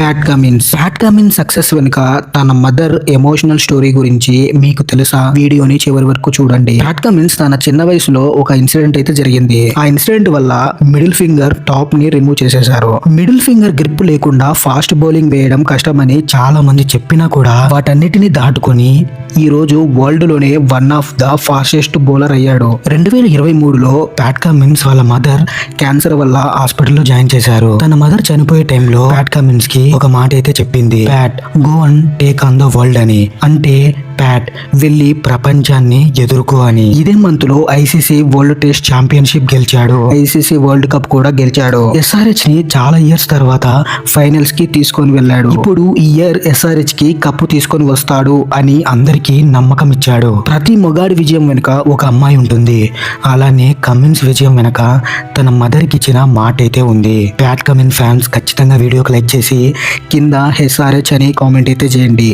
Pat Cummins success వెనుక తన mother emotional story గురించి మీకు తెలుసా? వీడియోని చివరి వరకు చూడండి. ప్యాట్ కమిన్స్ తన చిన్న వయసులో ఒక ఇన్సిడెంట్ అయితే జరిగింది. ఆ ఇన్సిడెంట్ వల్ల మిడిల్ ఫింగర్ టాప్ ని రిమూవ్ చేసేశారు. మిడిల్ ఫింగర్ గ్రిప్ లేకుండా ఫాస్ట్ బౌలింగ్ వేయడం కష్టమని చాలా మంది చెప్పినా కూడా వాటన్నిటిని దాటుకొని ఈ రోజు వరల్డ్ లోనే one of the fastest bowler అయ్యాడు. 2023లో ప్యాట్ కమిన్స్ వాళ్ళ మదర్ క్యాన్సర్ వల్ల హాస్పిటల్లో జాయిన్ చేశారు. తన మదర్ చనిపోయే టైంలో ప్యాట్ కమిన్స్ కి ఒక మాట అయితే చెప్పింది, Pat go and take on the world అని. అంటే ప్యాట్ వెళ్ళి ప్రపంచాన్ని ఎదుర్కో అని. ఇదే మంత్ లో ఐసీసీ వరల్డ్ టెస్ట్ ఛాంపియన్షిప్ గెలిచాడు. ఐసీసీ వరల్డ్ కప్ కూడా గెలిచాడు. ఎస్ఆర్హెచ్ ని చాలా ఇయర్స్ తర్వాత ఫైనల్స్ కి తీసుకొని వెళ్ళాడు. ఇప్పుడు ఈ ఇయర్ ఎస్ఆర్హెచ్ కి కప్పు తీసుకొని వస్తాడు అని అందరికీ నమ్మకం ఇచ్చాడు. ప్రతి మొగాడి విజయం వెనుక ఒక అమ్మాయి ఉంటుంది. అలానే కమిన్స్ విజయం వెనుక తన మదర్ కి ఇచ్చిన మాట అయితే ఉంది. ప్యాట్ కమిన్స్ ఫ్యాన్స్ ఖచ్చితంగా వీడియోకి లైక్ చేసి కింద ఎస్ఆర్హెచ్ అని కామెంట్ అయితే చేయండి.